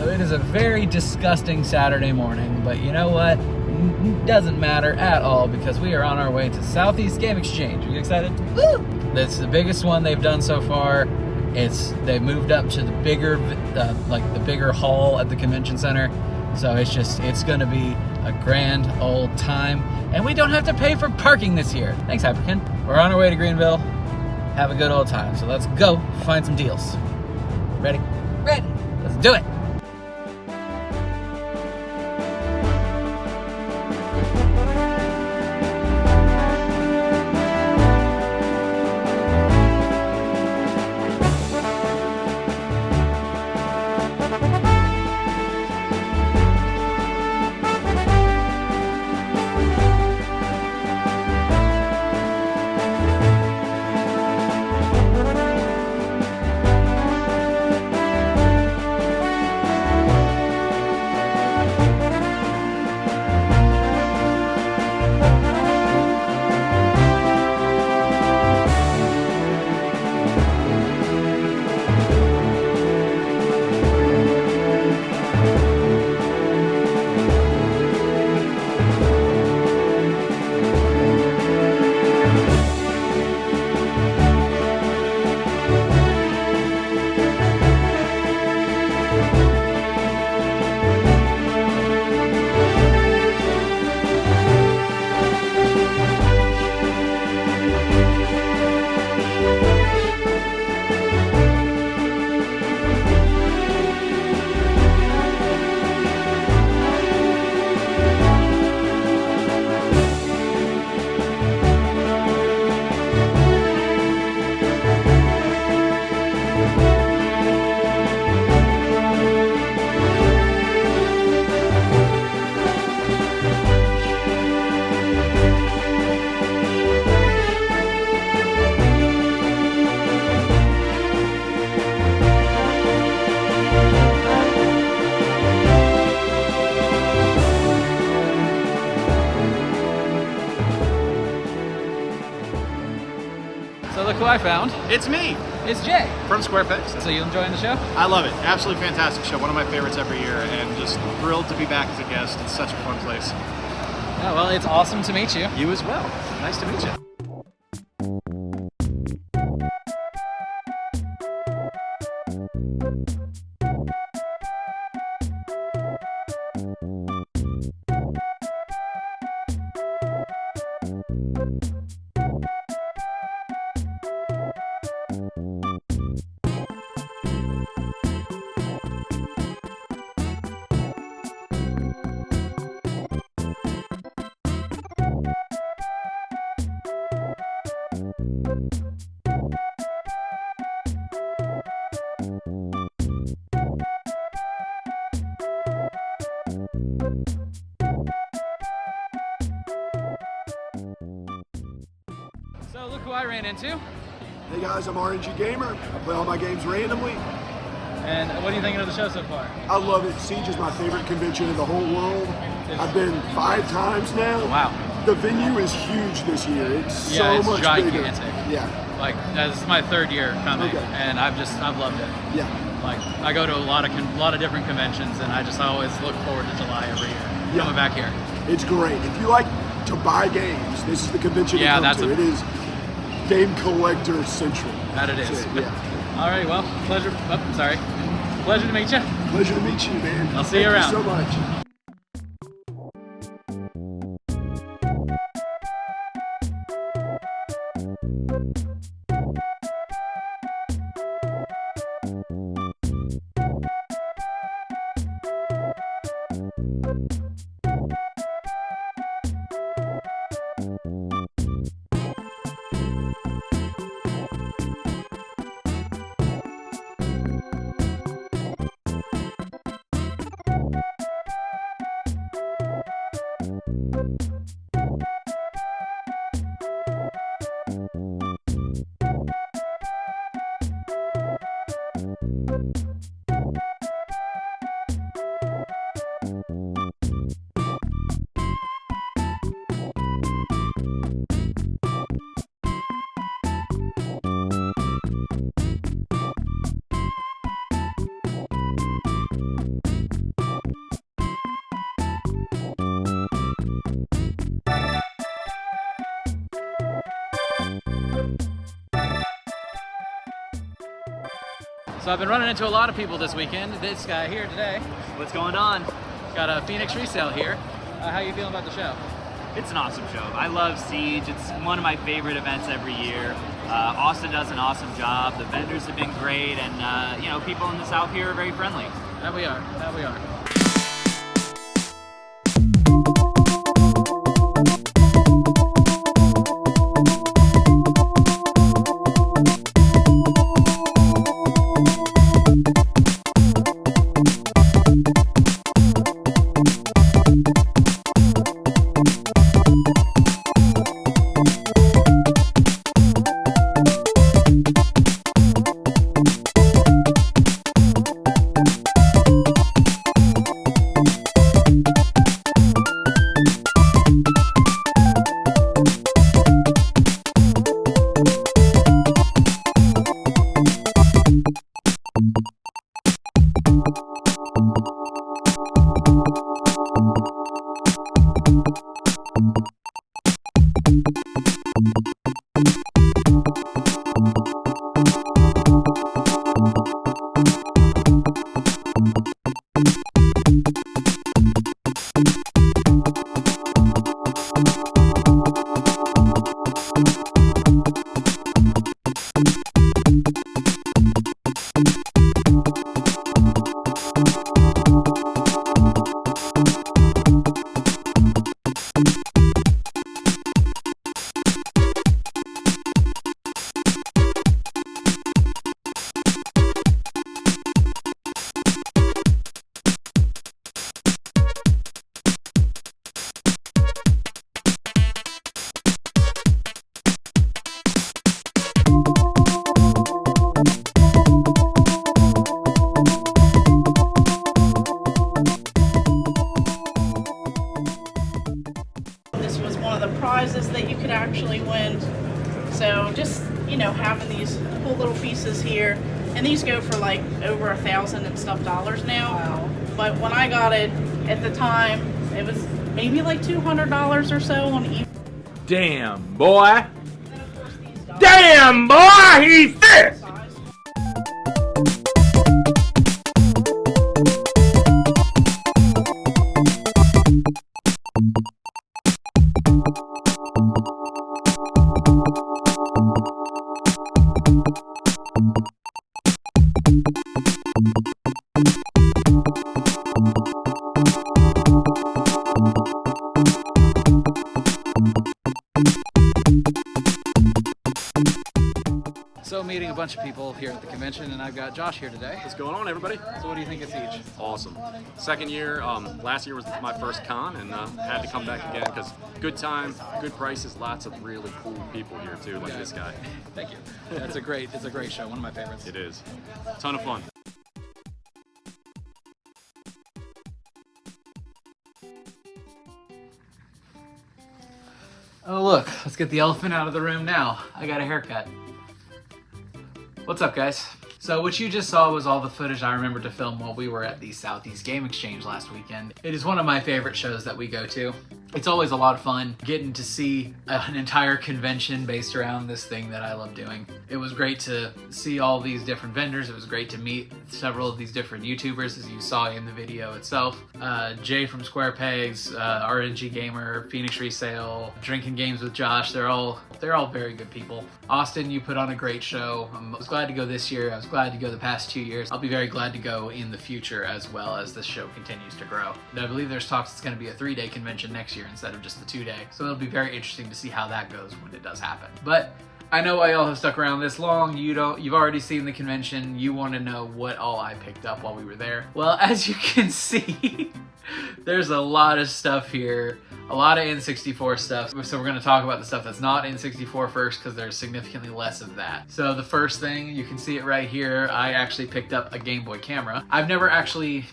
It is a very disgusting Saturday morning, but you know what? Doesn't matter at all because we are on our way to Southeast Game Exchange. Are you excited? Woo! That's the biggest one they've done so far. They moved up to the bigger, the bigger hall at the convention center. So it's going to be a grand old time, and we don't have to pay for parking this year. Thanks, Hyperkin. We're on our way to Greenville. Have a good old time. So let's go find some deals. Ready? Ready. Let's do it. So look who I found. It's me. It's Jay. From SquarePeg. So you enjoying the show? I love it. Absolutely fantastic show. One of my favorites every year, and just thrilled to be back as a guest. It's such a fun place. Yeah, well, it's awesome to meet you. You as well. Nice to meet you. So look who I ran into. Hey guys, I'm RNG Gamer. I play all my games randomly. And what are you thinking of the show so far? I love it. Siege is my favorite convention in the whole world. I've been 5 times now. Wow. The venue is huge this year. It's Yeah, so much gigantic. bigger. Yeah. Like, this is my 3rd year coming, Okay. and I've loved it. Yeah. Like, I go to a lot of different conventions, and I always look forward to July every year. Yeah. Coming back here. It's great. If you like to buy games, this is the convention to come to. It is Game Collector Central. That it is. Yeah. All right, well, pleasure to meet you. Pleasure to meet you, man. I'll see you around. Thank you so much. So I've been running into a lot of people this weekend. This guy here today. What's going on? Got a Phoenix resale here. How you feeling about the show? It's an awesome show. I love Siege. It's one of my favorite events every year. Austin does an awesome job. The vendors have been great, and you know, people in the South here are very friendly. That we are. That we are. Prizes that you could actually win. So just, you know, having these cool little pieces here, and these go for like over $1,000 and stuff now. Wow. But when I got it at the time, it was maybe like $200 or so on eBay. Damn boy! Damn boy, he's fit! So meeting a bunch of people here at the convention, and I've got Josh here today. What's going on, everybody? So what do you think of Siege? Awesome. Second year, last year was my first con, and had to come back again because good time, good prices, lots of really cool people here too, like this guy. Thank you. It's a great show, one of my favorites. It is. Ton of fun. Oh look, let's get the elephant out of the room now. I got a haircut. What's up, guys? So what you just saw was all the footage I remember to film while we were at the Southeast Game Exchange last weekend. It is one of my favorite shows that we go to. It's always a lot of fun getting to see an entire convention based around this thing that I love doing. It was great to see all these different vendors. It was great to meet several of these different YouTubers, as you saw in the video itself. Jay from Square Pegs, RNG Gamer, Phoenix Resale, Drinking Games with Josh. They're all very good people. Austin, you put on a great show. I was glad to go this year. I was glad to go the past 2 years. I'll be very glad to go in the future as well as this show continues to grow. And I believe there's talks it's going to be a 3-day convention next year instead of just the 2-day. So it'll be very interesting to see how that goes when it does happen. But I know why y'all have stuck around this long. You've already seen the convention. You want to know what all I picked up while we were there. Well, as you can see, there's a lot of stuff here. A lot of N64 stuff. So we're going to talk about the stuff that's not N64 first because there's significantly less of that. So the first thing, you can see it right here. I actually picked up a Game Boy camera. I've never actually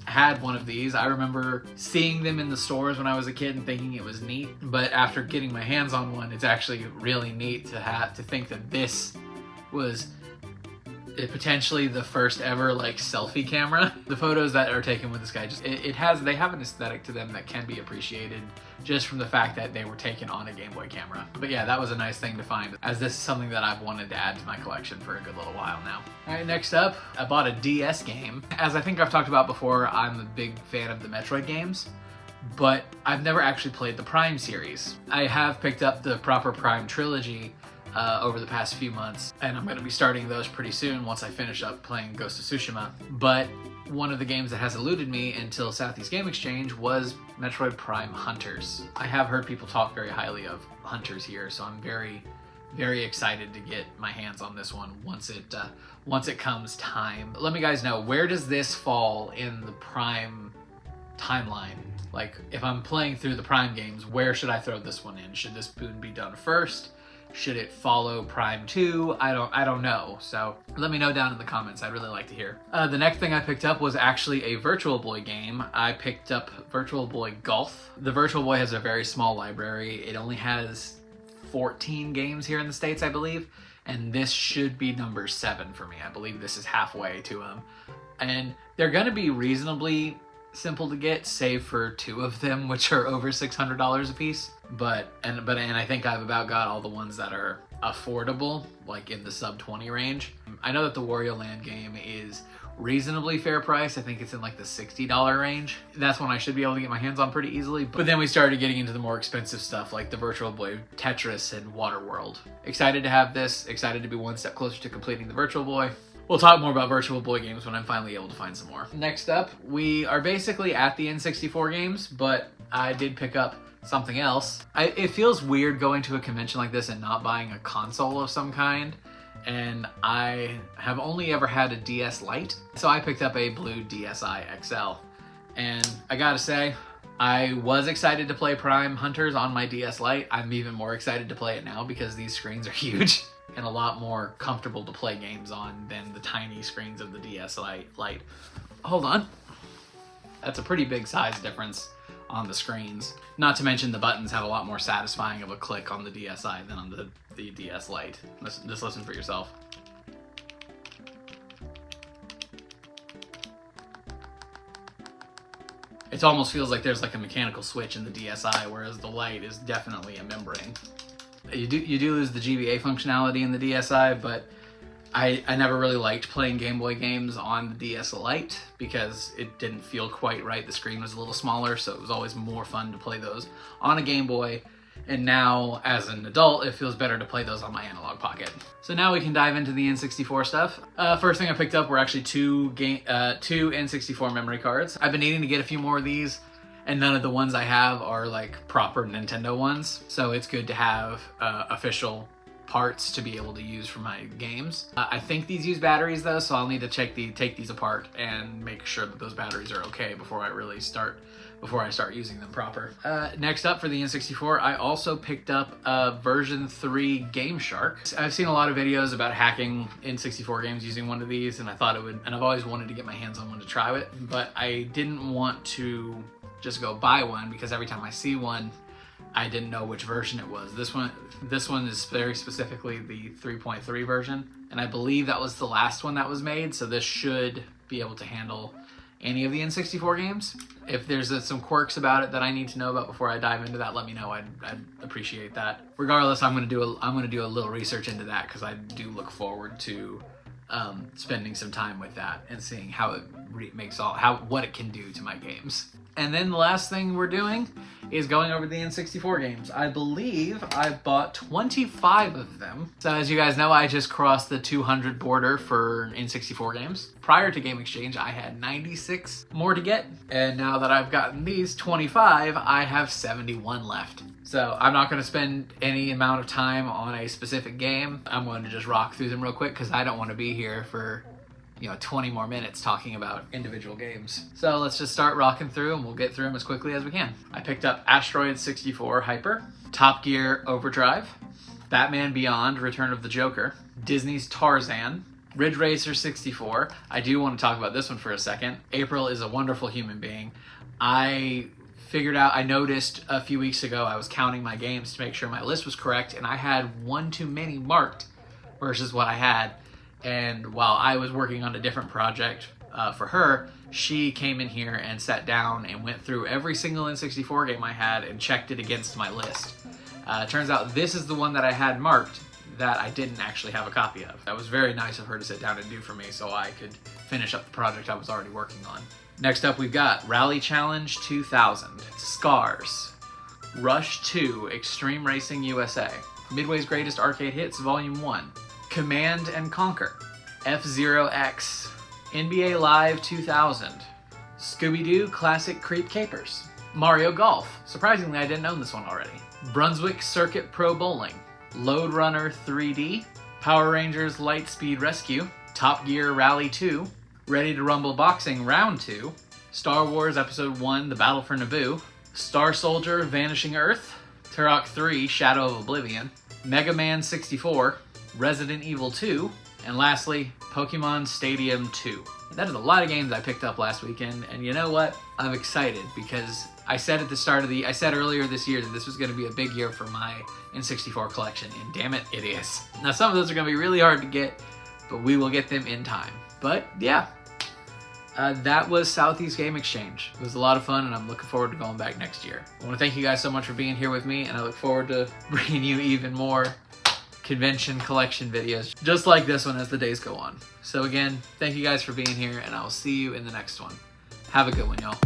had one of these. I remember seeing them in the stores when I was a kid and thinking it was neat, but after getting my hands on one, it's actually really neat to think that this was potentially the first ever like selfie camera. The photos that are taken with this guy, just they have an aesthetic to them that can be appreciated just from the fact that they were taken on a Game Boy camera. But yeah, that was a nice thing to find, as this is something that I've wanted to add to my collection for a good little while now. All right, next up, I bought a DS game. As I think I've talked about before, I'm a big fan of the Metroid games, but I've never actually played the Prime series. I have picked up the proper Prime trilogy over the past few months, and I'm going to be starting those pretty soon once I finish up playing Ghost of Tsushima. But one of the games that has eluded me until Southeast Game Exchange was Metroid Prime Hunters. I have heard people talk very highly of Hunters here, so I'm very, very excited to get my hands on this one once it comes time. Let me guys know, where does this fall in the Prime timeline? Like, if I'm playing through the Prime games, where should I throw this one in? Should this boon be done first? Should it follow Prime 2? I don't know. So let me know down in the comments. I'd really like to hear. The next thing I picked up was actually a Virtual Boy game. I picked up Virtual Boy Golf. The Virtual Boy has a very small library. It only has 14 games here in the States, I believe. And this should be number 7 for me. I believe this is halfway to them. And they're gonna be reasonably simple to get, save for 2 of them, which are over $600 a piece. But I think I've about got all the ones that are affordable, like in the sub 20 range. I know that the Wario Land game is reasonably fair price. I think it's in like the $60 range. That's one I should be able to get my hands on pretty easily. But then we started getting into the more expensive stuff like the Virtual Boy Tetris and Waterworld. Excited to have this, excited to be one step closer to completing the Virtual Boy. We'll talk more about Virtual Boy games when I'm finally able to find some more. Next up, we are basically at the N64 games, but I did pick up something else. It feels weird going to a convention like this and not buying a console of some kind, and I have only ever had a DS Lite, so I picked up a blue DSi XL. And I gotta say, I was excited to play Prime Hunters on my DS Lite. I'm even more excited to play it now because these screens are huge and a lot more comfortable to play games on than the tiny screens of the DS Lite. Hold on. That's a pretty big size difference on the screens. Not to mention the buttons have a lot more satisfying of a click on the DSi than on the DS Lite. Just listen for yourself. It almost feels like there's like a mechanical switch in the DSi, whereas the Lite is definitely a membrane. You do lose the GBA functionality in the DSi, but I never really liked playing Game Boy games on the DS Lite because it didn't feel quite right. The screen was a little smaller, so it was always more fun to play those on a Game Boy. And now, as an adult, it feels better to play those on my Analog Pocket. So now we can dive into the N64 stuff. First thing I picked up were actually two N64 memory cards. I've been needing to get a few more of these, and none of the ones I have are like proper Nintendo ones. So it's good to have official parts to be able to use for my games. I think these use batteries though, so I'll need to take these apart and make sure that those batteries are okay before I start using them proper. Next up for the N64, I also picked up version 3 Game Shark. I've seen a lot of videos about hacking N64 games using one of these, and I thought it would, and I've always wanted to get my hands on one to try it, but I didn't want to just go buy one because every time I see one, I didn't know which version it was. This one is very specifically the 3.3 version, and I believe that was the last one that was made, so this should be able to handle any of the N64 games. If there's some quirks about it that I need to know about before I dive into that, let me know. I'd appreciate that. Regardless, I'm gonna do a little research into that because I do look forward to spending some time with that and seeing how it what it can do to my games. And then the last thing we're doing is going over the N64 games. I believe I bought 25 of them. So as you guys know, I just crossed the 200 border for N64 games. Prior to Game Exchange, I had 96 more to get. And now that I've gotten these 25, I have 71 left. So I'm not going to spend any amount of time on a specific game. I'm going to just rock through them real quick because I don't want to be here for 20 more minutes talking about individual games. So let's just start rocking through and we'll get through them as quickly as we can. I picked up Asteroid 64 Hyper, Top Gear Overdrive, Batman Beyond Return of the Joker, Disney's Tarzan, Ridge Racer 64. I do want to talk about this one for a second. April is a wonderful human being. I noticed a few weeks ago I was counting my games to make sure my list was correct, and I had one too many marked versus what I had. And while I was working on a different project for her, she came in here and sat down and went through every single N64 game I had and checked it against my list. Turns out this is the one that I had marked that I didn't actually have a copy of. That was very nice of her to sit down and do for me so I could finish up the project I was already working on. Next up we've got Rally Challenge 2000, Scars, Rush 2 Extreme Racing USA, Midway's Greatest Arcade Hits Volume 1, Command and Conquer, F-Zero X, NBA Live 2000, Scooby-Doo Classic Creep Capers, Mario Golf, surprisingly I didn't own this one already, Brunswick Circuit Pro Bowling, Load Runner 3D, Power Rangers Lightspeed Rescue, Top Gear Rally 2, Ready to Rumble Boxing Round 2, Star Wars Episode 1 The Battle for Naboo, Star Soldier Vanishing Earth, Turok 3 Shadow of Oblivion, Mega Man 64, Resident Evil 2, and lastly, Pokemon Stadium 2. That is a lot of games I picked up last weekend, and you know what? I'm excited because I said at the start of I said earlier this year that this was going to be a big year for my N64 collection, and damn it, it is. Now some of those are going to be really hard to get, but we will get them in time. But yeah, that was Southeast Game Exchange. It was a lot of fun, and I'm looking forward to going back next year. I want to thank you guys so much for being here with me, and I look forward to bringing you even more convention collection videos just like this one as the days go on. So again, thank you guys for being here, and I will see you in the next one. Have a good one, y'all.